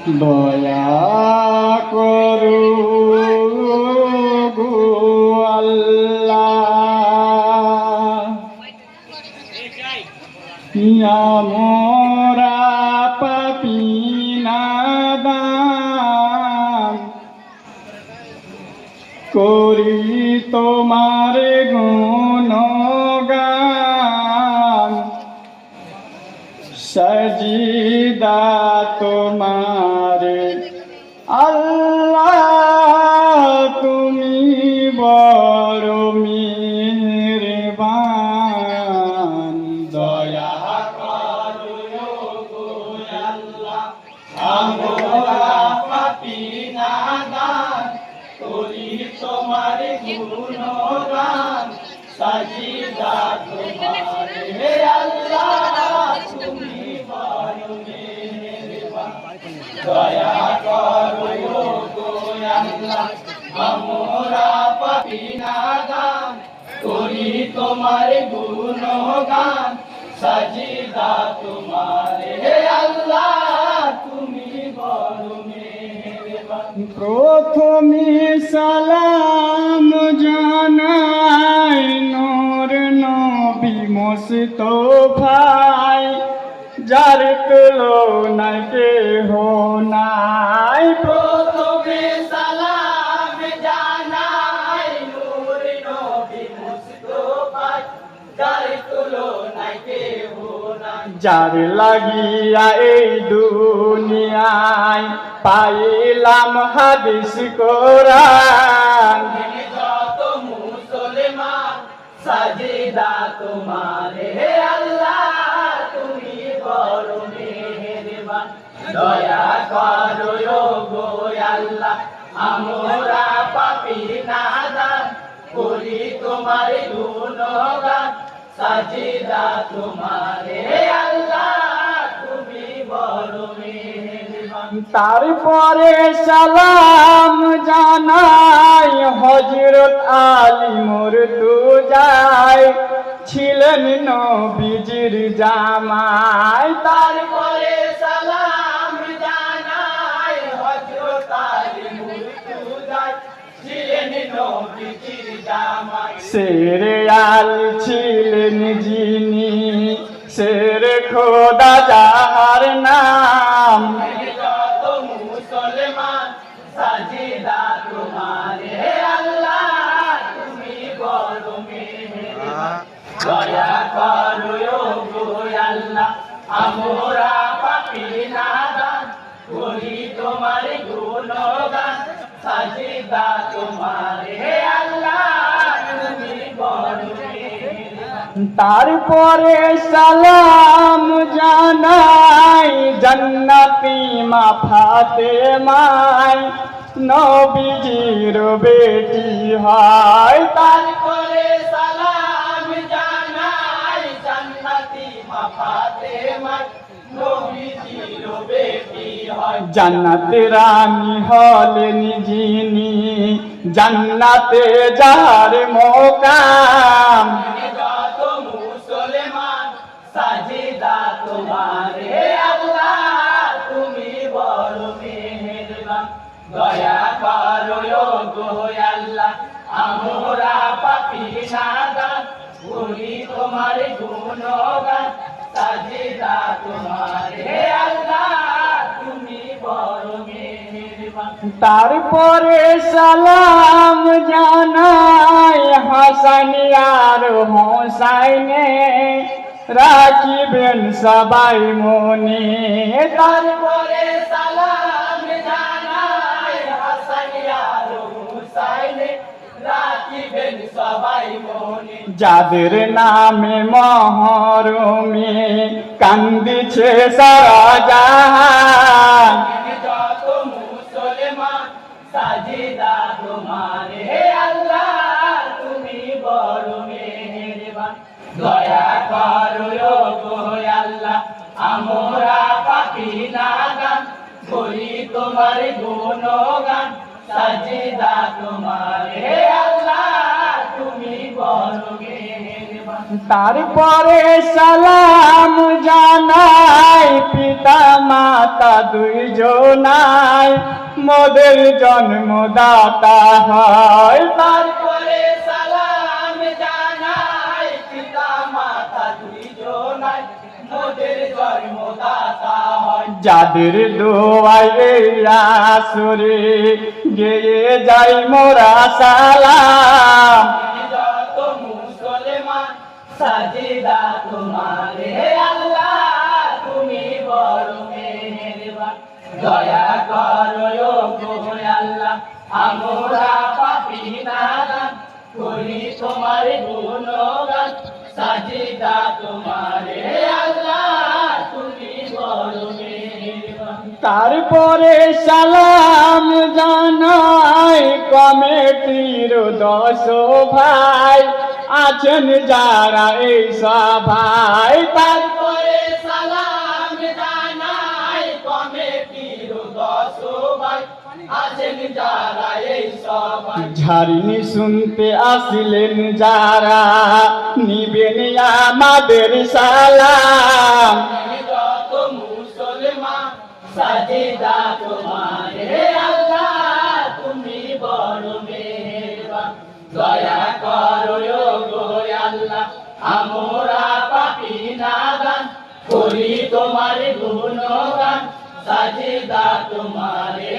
দয়া করু গো আল্লাহ, আমরা পাপী নাদান করি তোমার গুণগান, সজিদা তোমার আল্লাহ, তুমি বড় মেহেরবান। দয়া করো গো আল্লাহ, আমরা পাপী নাদান করি তোমার গুণগান, সজিদা তোমার আল্লাহ, তুমি বড় মেহেরবান। দয়া করো গো আল্লাহ, আমরা পাপী নাদান করি তোমার গুণগান, সজিদা তোমার আল্লাহ, তুমি বড় মেহেরবান। প্রথমে সালাম জানাই নূর নবী মুস্তাফায়, যার তুলনায় কেহ নাই। প্রথমে সালাম জানাই নূর নবী মুস্তাফায়, যার তুলনায় কেহ নাই। যার লাগিয়া এই দুনিয়ায় পাইলাম হাদিস কোরআন, যত মুসলমান সাজিদা তোমারে আল্লাহ, তুমি বড় মেহেরবান। দয়া করো গো আল্লাহ, আমরা পাপী নাদান করি তোমার গুণগান, সাজিদা তোমারে আল্লাহ, তুমি বড় মেহেরবান। তারপরে সালাম জানাই হযরত আলী মুর্তজায়, ছিলেন নবীজির জামাই। তারপরে সালাম জানাই হযরত আলী মুর্তজায়, ছিলেন নবীজির জামাই। শেরে আলী ছিলেন যিনি, শেরে খোদা যাহার নাম, যত মুসলমান সাজিদা তোমারে আল্লাহ, তুমি বড় মেহেরবান। দয়া করো গো আল্লাহ, আমরা পাপী নাদান করি তোমার গুণগান, সাজিদা তোমারে আল্লাহ, তুমি বড় মেহেরবান। তারপরে সালাম জানাই জান্নাতি মা ফাতেমায়, নবীজির বেটি হয়। তারপরে সালাম জানাই জান্নাতি মা ফাতেমায়, নবীজির বেটি হয়। জান্নাতে রানী হলেন যিনি, জান্নাতে যার মোকাম, যত মুসলমান সাজিদা তোমারে আল্লাহ, তুমি বড় মেহেরবান। দয়া করো গো আল্লাহ, আমরা পাপী নাদান করি তোমার গুণগান, সাজিদা তোমারে আল্লাহ, তুমি বড় মেহেরবান। তারপরে সালাম জানাই হাসান আর হোসাইনে, রাখিবেন সবাই মনে। তারপরে সালাম জানাই হাসান আর হোসাইনে, রাখিবেন সবাই মনে। যাদের নামে মহরমে কান্দিছে সারা জাহান, যত মুসলমান সাজিদা তোমারে আল্লাহ, তুমি বড় মেহেরবান। দয়া করো গো আল্লাহ, আমরা পাপী নাদান করি তোমার গুণগান, সাজিদা তোমারে আল্লাহ, তুমি বড় মেহেরবান। তারপরে সালাম জানাই পিতা মাতা দুইজনাই মোদের জন্মদাতা হয়। তারপরে সালাম জানাই পিতা মাতা দুইজনাই মোদের জন্মদাতা হয়। যাদের দোয়ায় এই আসরে গেয়ে যাই মোরা সালাম, যত মুসলমান সাজিদা তোমারে আল্লাহ, তুমি বড় মেহেরবান, দয়া করো গো আল্লাহ, আমরা পাপী নাদান করি তোমার গুণগান, সাজিদা তোমারে আল্লাহ, তুমি বড় মেহেরবান। তারপরে সালাম জানাই কমিটির 10 ভাই আছেন যারা এই সভায়। তারপরে সালাম জানাই কমিটির 10 ভাই আছেন যারা এই সভায়। ঝাড়ি শুনতে আসলেন যারা নিবেন আমাদের সালাম, যত মুসলমান সাজিদা তোমারে আল্লাহ, তুমি বড় মেহেরবান, দয়া করো গো আল্লাহ, আমরা পাপী নাদান করি তোমার গুণগান, সাজিদা তোমারে